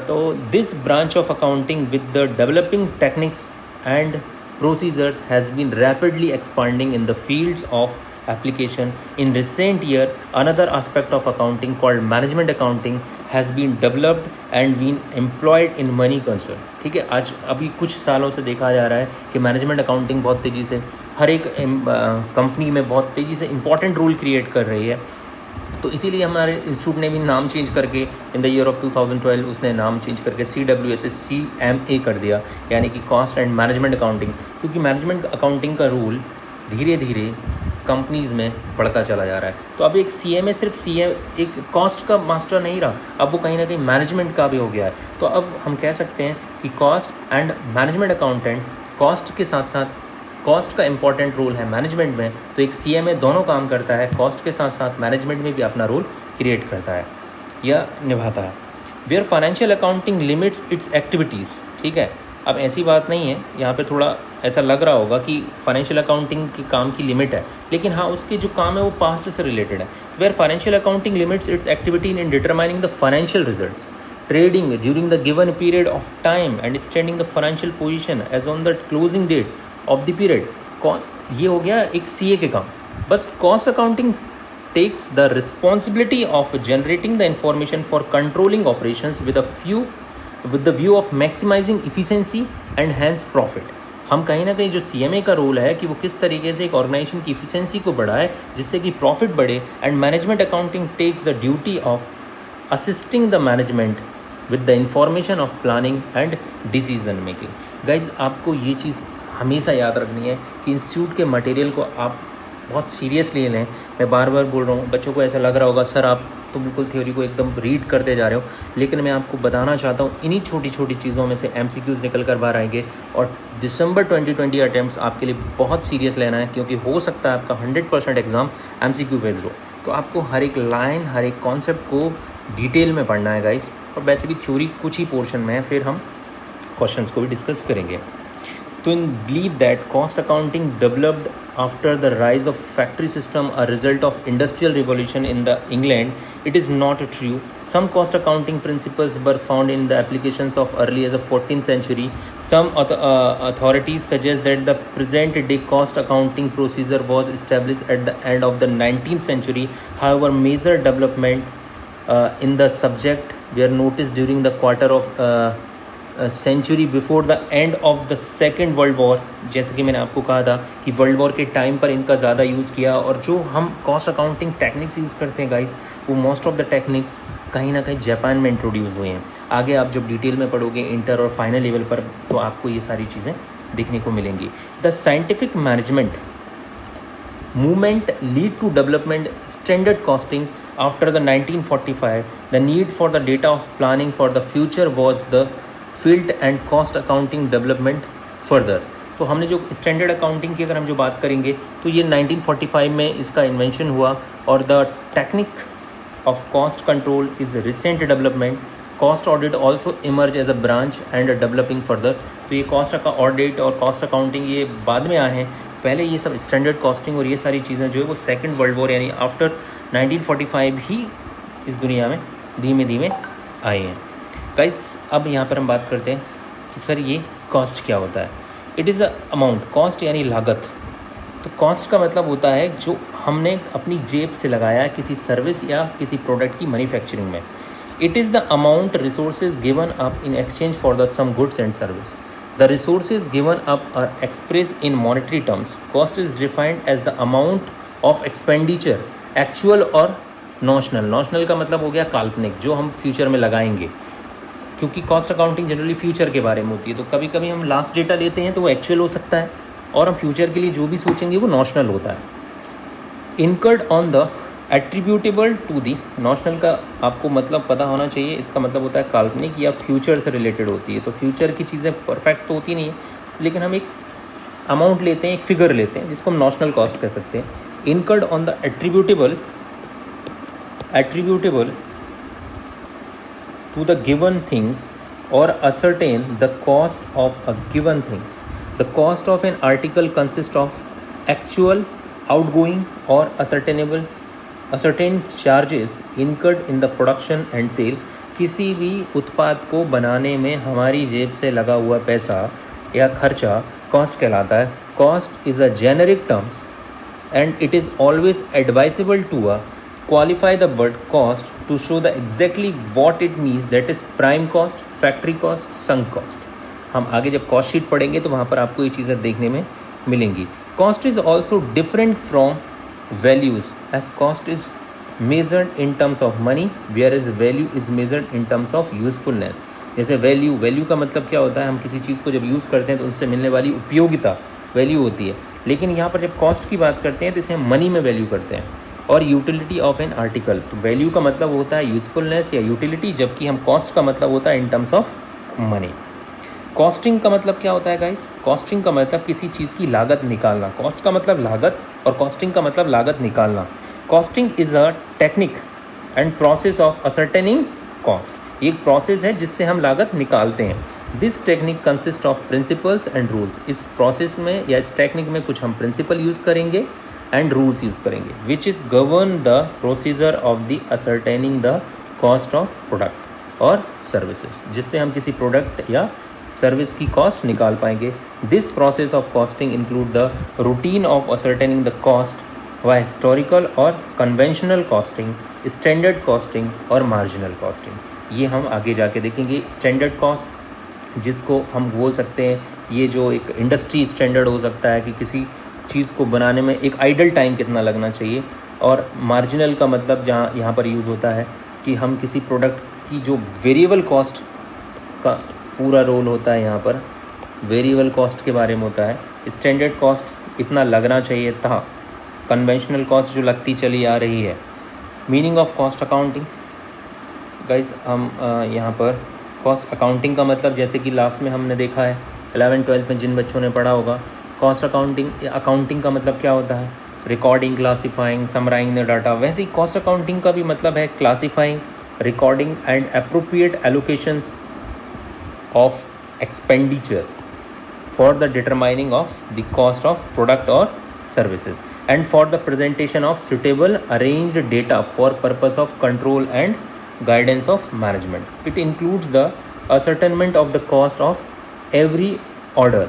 तो this branch of accounting with the developing techniques and procedures has been rapidly expanding in the fields of application. In recent year, another aspect of accounting called management accounting has been developed and been employed in many concern. ठीक है, आज अभी कुछ सालों से देखा जा रहा है कि मैनेजमेंट अकाउंटिंग बहुत तेज़ी से हर एक कंपनी में बहुत तेज़ी से इंपॉर्टेंट रोल क्रिएट कर रही है. तो इसीलिए हमारे इंस्टीट्यूट ने भी नाम चेंज करके इन द ईयर ऑफ 2012 उसने नाम चेंज करके CWSS CMA कर दिया, यानी कि कॉस्ट एंड मैनेजमेंट अकाउंटिंग, क्योंकि मैनेजमेंट अकाउंटिंग का रूल धीरे धीरे कंपनीज़ में बढ़ता चला जा रहा है. तो अब एक CMA सिर्फ CMA एक कॉस्ट का मास्टर नहीं रहा, अब वो कहीं ना कहीं मैनेजमेंट का भी हो गया है. तो अब हम कह सकते हैं कि cost and management accountant, cost के साथ साथ कॉस्ट का इंपॉर्टेंट रोल है मैनेजमेंट में, तो एक CMA दोनों काम करता है, कॉस्ट के साथ साथ मैनेजमेंट में भी अपना रोल क्रिएट करता है या निभाता है. Where financial accounting limits its activities. ठीक है, अब ऐसी बात नहीं है, यहाँ पे थोड़ा ऐसा लग रहा होगा कि फाइनेंशियल अकाउंटिंग के काम की लिमिट है, लेकिन हाँ उसके जो काम है वो पास्ट से रिलेटेड है. Where financial accounting limits its activity in determining the financial results, trading during the given period of time and standing the financial position as on the closing date of the period. ये हो गया एक CA के काम. बस cost accounting takes the responsibility of generating the information for controlling operations with the view of maximizing efficiency and hence profit. हम कहीं ना कहीं जो CMA का रोल है कि वो किस तरीके से एक ऑर्गेनाइजेशन की इफिशिएंसी को बढ़ाए जिससे कि प्रॉफिट बढ़े, and management accounting takes the duty of assisting the management with the information of planning and decision making. Guys आपको ये चीज़ हमेशा याद रखनी है कि इंस्टीट्यूट के मटेरियल को आप बहुत सीरियसली लें. मैं बार बार बोल रहा हूँ, बच्चों को ऐसा लग रहा होगा सर आप तो बिल्कुल थ्योरी को एकदम रीड करते जा रहे हो, लेकिन मैं आपको बताना चाहता हूँ इन्हीं छोटी छोटी चीज़ों में से MCQs निकल कर बाहर आएंगे. और दिसंबर 2020 अटैम्प्ट्स आपके लिए बहुत सीरियस लेना है, क्योंकि हो सकता है आपका 100% एग्ज़ाम MCQ बेस्ड हो. तो आपको हर एक लाइन, हर एक कॉन्सेप्ट को डिटेल में पढ़ना है गाइस. और वैसे भी थ्योरी कुछ ही पोर्शन में है, फिर हम क्वेश्चंस को भी डिस्कस करेंगे. To believe that cost accounting developed after the rise of factory system, a result of industrial revolution in the England, it is not true. Some cost accounting principles were found in the applications of early as the 14th century. Some authorities suggest that the present day cost accounting procedure was established at the end of the 19th century. However, major development in the subject were noticed during the quarter of century before the end of the Second World War. जैसे कि मैंने आपको कहा था कि world war के time पर इनका ज़्यादा यूज़ किया, और जो हम कॉस्ट अकाउंटिंग टेक्निक्स यूज़ करते हैं गाइस, वो मोस्ट ऑफ द टेक्निक्स कहीं ना कहीं जापान में इंट्रोड्यूस हुए हैं. आगे आप जब डिटेल में पढ़ोगे इंटर और फाइनल लेवल पर, तो आपको ये सारी चीज़ें देखने को मिलेंगी. The scientific management movement lead to development standard costing after the 1945. The need for the data of planning for the future was the field and cost accounting development further. तो हमने जो स्टैंडर्ड अकाउंटिंग की अगर हम जो बात करेंगे तो ये 1945 में इसका इन्वेंशन हुआ, और the technique of cost control is recent development. Cost audit also emerge as a branch and developing further. तो ये कॉस्ट का ऑडिट और कॉस्ट अकाउंटिंग ये बाद में आए हैं. पहले ये सब स्टैंडर्ड कॉस्टिंग और ये सारी चीज़ें जो है वो सेकेंड वर्ल्ड वॉर यानी आफ्टर 1945 ही इस दुनिया में धीमे धीमे आई हैं. गाइस अब यहाँ पर हम बात करते हैं कि सर ये कॉस्ट क्या होता है. It is the amount, cost यानी लागत. तो कॉस्ट का मतलब होता है जो हमने अपनी जेब से लगाया किसी सर्विस या किसी प्रोडक्ट की मैन्युफैक्चरिंग में. It is the amount resources given up in exchange for the some goods and service. The resources given up are expressed in monetary terms. Cost is defined as the amount of expenditure, actual और notional. Notional का मतलब हो गया काल्पनिक, जो हम future में लगाएंगे, क्योंकि कॉस्ट अकाउंटिंग जनरली फ्यूचर के बारे में होती है. तो कभी कभी हम लास्ट डेटा लेते हैं तो वो एक्चुअल हो सकता है, और हम फ्यूचर के लिए जो भी सोचेंगे वो नॉशनल होता है. Incurred on the attributable to the. Notional का आपको मतलब पता होना चाहिए, इसका मतलब होता है काल्पनिक या फ्यूचर से रिलेटेड होती है. तो फ्यूचर की चीज़ें परफेक्ट तो होती नहीं है, लेकिन हम एक अमाउंट लेते हैं, एक फिगर लेते हैं, जिसको हम नॉशनल कॉस्ट कह सकते हैं. Incurred on the attributable to the given things or ascertain the cost of a given things. The cost of an article consists of actual, outgoing or ascertained charges incurred in the production and sale. किसी भी उत्पाद को बनाने में हमारी जेब से लगा हुआ पैसा या खर्चा कॉस्ट कहलाता है. Cost is a generic terms and it is always advisable to qualify the word cost to show the exactly what it means, that is prime cost, factory cost, sunk cost. हम आगे जब cost sheet पढ़ेंगे तो वहाँ पर आपको ये चीज़ें देखने में मिलेंगी. Cost is also different from values, as cost is measured in terms of money, where is value is measured in terms of usefulness. जैसे वैल्यू का मतलब क्या होता है, हम किसी चीज़ को जब यूज़ करते हैं तो उससे मिलने वाली उपयोगिता वैल्यू होती है. लेकिन यहाँ पर जब कॉस्ट की बात करते हैं तो इसे हम मनी में वैल्यू करते हैं. और यूटिलिटी ऑफ एन आर्टिकल, तो वैल्यू का मतलब होता है यूजफुलनेस या यूटिलिटी, जबकि हम कॉस्ट का मतलब होता है इन टर्म्स ऑफ मनी. कॉस्टिंग का मतलब क्या होता है गाइस? कॉस्टिंग का मतलब किसी चीज़ की लागत निकालना. कॉस्ट का मतलब लागत और कॉस्टिंग का मतलब लागत निकालना. Costing is a technique and process of ascertaining cost. ये एक प्रोसेस है जिससे हम लागत निकालते हैं. This technique consist of principles and rules. इस प्रोसेस में या इस टेक्निक में कुछ हम प्रिंसिपल यूज़ करेंगे एंड रूल्स यूज़ करेंगे, which is govern the procedure of the ascertaining the cost of product और सर्विसेज, जिससे हम किसी प्रोडक्ट या सर्विस की कॉस्ट निकाल पाएंगे. This process of costing include the routine of ascertaining the cost व हिस्टोरिकल और कन्वेंशनल कॉस्टिंग, स्टैंडर्ड कॉस्टिंग और मार्जिनल कॉस्टिंग. ये हम आगे जाके देखेंगे. स्टैंडर्ड कॉस्ट जिसको हम बोल सकते हैं, ये जो एक इंडस्ट्री स्टैंडर्ड हो सकता है कि किसी चीज़ को बनाने में एक आइडल टाइम कितना लगना चाहिए. और मार्जिनल का मतलब जहाँ यहाँ पर यूज़ होता है कि हम किसी प्रोडक्ट की जो वेरिएबल कॉस्ट का पूरा रोल होता है, यहाँ पर वेरिएबल कॉस्ट के बारे में होता है. स्टैंडर्ड कॉस्ट इतना लगना चाहिए था, कन्वेंशनल कॉस्ट जो लगती चली आ रही है. Meaning of cost accounting guys, हम यहाँ पर कॉस्ट अकाउंटिंग का मतलब, जैसे कि लास्ट में हमने देखा है 11th-12th में जिन बच्चों ने पढ़ा होगा, कॉस्ट अकाउंटिंग का मतलब क्या होता है? Recording, classifying, summarising the data. वैसे ही कॉस्ट अकाउंटिंग का भी मतलब है classifying, recording and appropriate allocations of expenditure for the determining of the cost of product और services and for the presentation of suitable arranged data for purpose of control and guidance of management. It includes the ascertainment of the cost of every order,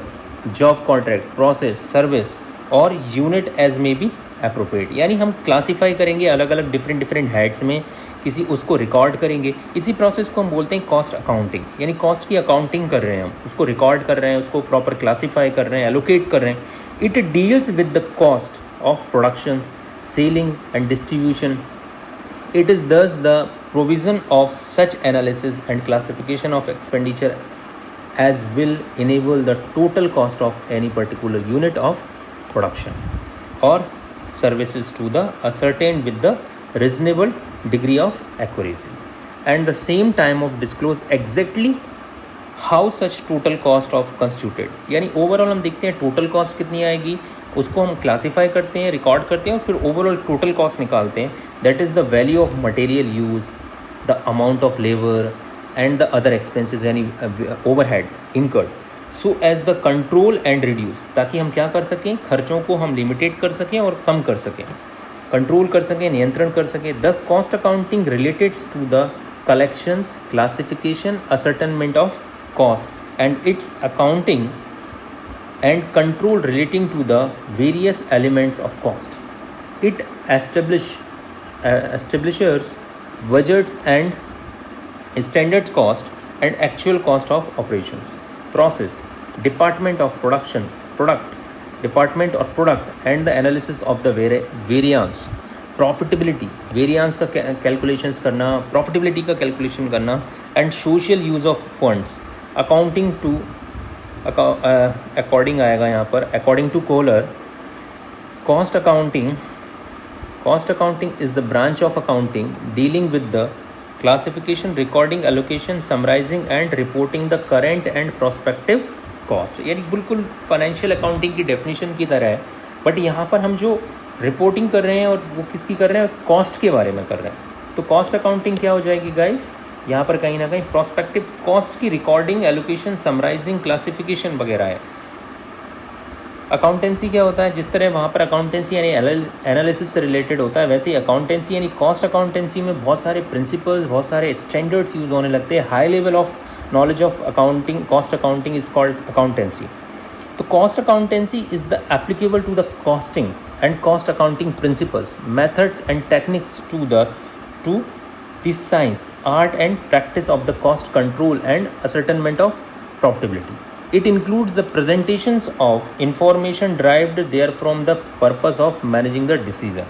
job contract, process, service और unit as may be appropriate. यानी हम classify करेंगे अलग अलग different heads में, किसी उसको record करेंगे. इसी प्रोसेस को हम बोलते हैं कॉस्ट अकाउंटिंग. यानी कॉस्ट की अकाउंटिंग कर रहे हैं हम, उसको रिकॉर्ड कर रहे हैं, उसको प्रॉपर क्लासीफाई कर रहे हैं, एलोकेट कर रहे हैं. It deals with the cost of production, selling and distribution. It is thus the provision of such analysis and classification of expenditure as will enable the total cost of any particular unit of production or services to the ascertained with the reasonable degree of accuracy and the same time of disclose exactly how such total cost of constituted. यानी overall हम देखते हैं total cost कितनी आएगी, उसको हम classify करते हैं, रिकॉर्ड करते हैं और फिर ओवरऑल टोटल कॉस्ट निकालते हैं. That is the value of material use, the amount of labour and the other expenses, यानी overheads incurred, so as the control and reduce, ताकि हम क्या कर सकें, खर्चों को हम लिमिटेड कर सकें और कम कर सकें, कंट्रोल कर सकें, नियंत्रण कर सकें. Thus cost accounting relates to the collections, classification, ascertainment of cost and its accounting and control relating to the various elements of cost. It establishes budgets and standard cost and actual cost of operations. Process. Department of product and the analysis of the variance, profitability, variance का calculations करना, profitability का calculation करना, and social use of funds. Accounting to according आएगा यहाँ पर, according to Kohler, cost accounting is the branch of accounting dealing with the classification, recording, allocation, summarising and reporting the current and prospective cost. यानी बिल्कुल financial accounting की definition की तरह है, but यहाँ पर हम जो रिपोर्टिंग कर रहे हैं और वो किसकी कर रहे हैं, कॉस्ट के बारे में कर रहे हैं। तो कॉस्ट अकाउंटिंग क्या हो जाएगी गाइस, यहाँ पर कहीं ना कहीं प्रोस्पेक्टिव कॉस्ट की रिकॉर्डिंग, एलोकेशन, समराइजिंग, क्लासिफिकेशन वगैरह है। अकाउंटेंसी क्या होता है, जिस तरह वहाँ पर अकाउंटेंसी यानी एनालिसिस से रिलेटेड होता है, वैसे ही अकाउंटेंसी यानी कॉस्ट अकाउंटेंसी में बहुत सारे प्रिंसिपल्स, बहुत सारे स्टैंडर्ड्स यूज़ होने लगते हैं। High level of knowledge of accounting, cost accounting is called accountancy. तो cost accountancy is the applicable to the costing and cost accounting principles, methods and techniques to this science, art and practice of the cost control and ascertainment of profitability. It includes the presentations of information derived therefrom the purpose of managing the decision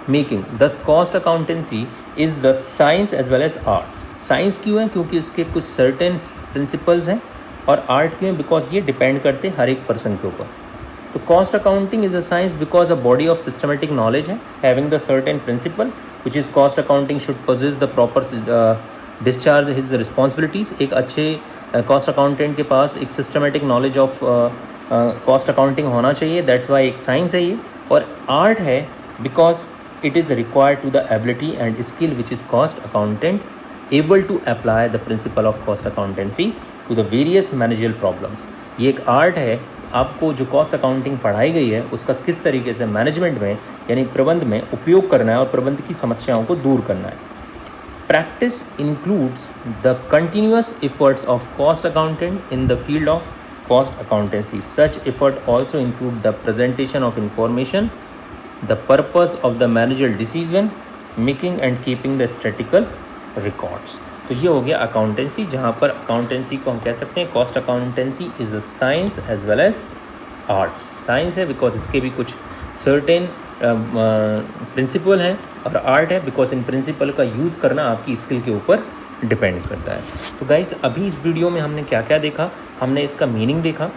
making. Thus cost accountancy is the science as well as arts. Science क्यों है, क्योंकि इसके कुछ certain principles हैं, और art क्यों है, because ये डिपेंड करते हैं हर एक पर्सन के ऊपर। तो cost accounting is a science because a body of systematic knowledge है having the certain principle which is cost accounting should possess the proper discharge his responsibilities. एक अच्छे कॉस्ट अकाउंटेंट के पास एक systematic knowledge of cost accounting होना चाहिए, that's why एक science है ये। और आर्ट है because it is required to the ability and skill which is cost accountant able to apply the principle of cost accountancy to the various managerial problems. ये एक art है, आपको जो कॉस्ट अकाउंटिंग पढ़ाई गई है उसका किस तरीके से मैनेजमेंट में यानी प्रबंध में उपयोग करना है और प्रबंध की समस्याओं को दूर करना है। Practice includes the continuous efforts of cost accountant in the field of cost accountancy. Such effort also include the presentation of information, the purpose of the managerial decision making and keeping the statistical records. तो ये हो गया accountancy, जहाँ पर accountancy को हम कह सकते हैं cost accountancy is a science as well as arts. Science है बिकॉज इसके भी कुछ सर्टेन प्रिंसिपल हैं, और आर्ट है बिकॉज इन प्रिंसिपल का यूज़ करना आपकी स्किल के ऊपर डिपेंड करता है। तो गाइस अभी इस वीडियो में हमने क्या क्या देखा, हमने इसका मीनिंग देखा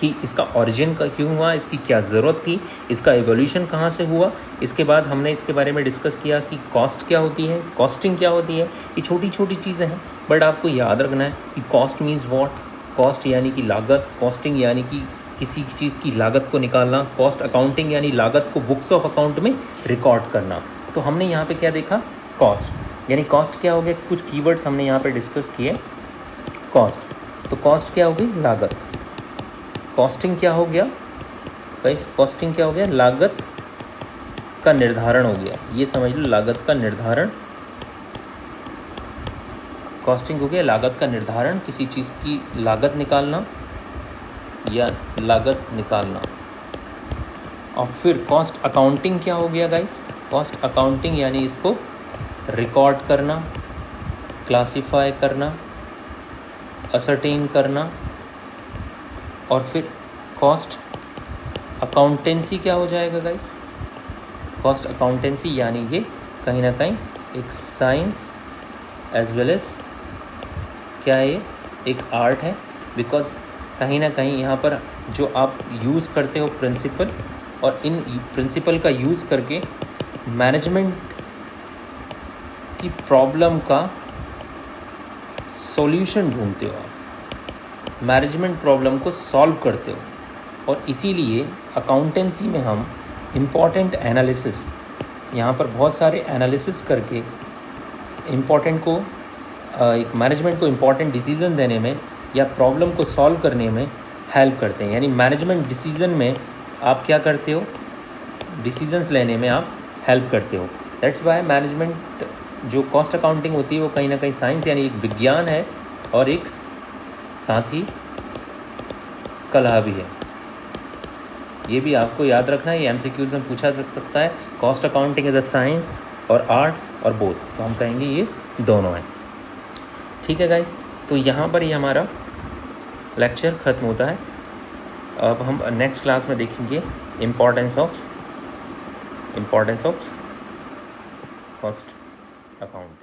कि इसका ओरिजिन का क्यों हुआ, इसकी क्या ज़रूरत थी, इसका एवोल्यूशन कहाँ से हुआ। इसके बाद हमने इसके बारे में डिस्कस किया कि कॉस्ट क्या होती है, कॉस्टिंग क्या होती है। ये छोटी छोटी चीज़ें हैं, बट आपको याद रखना है कि कॉस्ट मीन्स व्हाट, कॉस्ट यानी कि लागत, कॉस्टिंग यानी कि किसी चीज़ की लागत को निकालना, कॉस्ट अकाउंटिंग यानी लागत को बुक्स ऑफ अकाउंट में रिकॉर्ड करना। तो हमने यहाँ पे क्या देखा, कॉस्ट यानी कॉस्ट क्या हो गया, कुछ कीवर्ड्स हमने यहाँ पे डिस्कस किए। कॉस्ट, तो कॉस्ट क्या हो गई, लागत। कॉस्टिंग क्या हो गया गाइस, कॉस्टिंग क्या हो गया, लागत का निर्धारण हो गया, ये समझ लो लागत का निर्धारण। कॉस्टिंग हो गया लागत का निर्धारण, किसी चीज़ की लागत निकालना या लागत निकालना। और फिर कॉस्ट अकाउंटिंग क्या हो गया गाइस, कॉस्ट अकाउंटिंग यानी इसको रिकॉर्ड करना, क्लासिफाई करना, असरटेन करना। और फिर कॉस्ट अकाउंटेंसी क्या हो जाएगा गाइस, कॉस्ट अकाउंटेंसी यानी ये कहीं ना कहीं एक साइंस एज वेल एज क्या है, ये एक आर्ट है, बिकॉज कहीं ना कहीं यहाँ पर जो आप यूज़ करते हो प्रिंसिपल, और इन प्रिंसिपल का यूज़ करके मैनेजमेंट की प्रॉब्लम का सॉल्यूशन ढूंढते हो, आप मैनेजमेंट प्रॉब्लम को सॉल्व करते हो। और इसीलिए अकाउंटेंसी में हम इम्पॉर्टेंट एनालिसिस, यहाँ पर बहुत सारे एनालिसिस करके इम्पॉर्टेंट को एक मैनेजमेंट को इम्पॉर्टेंट डिसीज़न देने में या प्रॉब्लम को सॉल्व करने में हेल्प करते हैं। यानी मैनेजमेंट डिसीज़न में आप क्या करते हो, डिसीजंस लेने में आप हेल्प करते हो। दैट्स वाई मैनेजमेंट जो कॉस्ट अकाउंटिंग होती है वो कहीं ना कहीं साइंस यानी एक विज्ञान है और एक साथ ही कला भी है। ये भी आपको याद रखना है, ये एमसीक्यूज़ में पूछा जा सकता है। Cost accounting is a science और आर्ट्स और बोथ, तो हम कहेंगे ये दोनों हैं। ठीक है गाइस, तो यहाँ पर ये हमारा लेक्चर ख़त्म होता है। अब हम नेक्स्ट क्लास में देखेंगे इम्पोर्टेंस ऑफ कॉस्ट अकाउंट।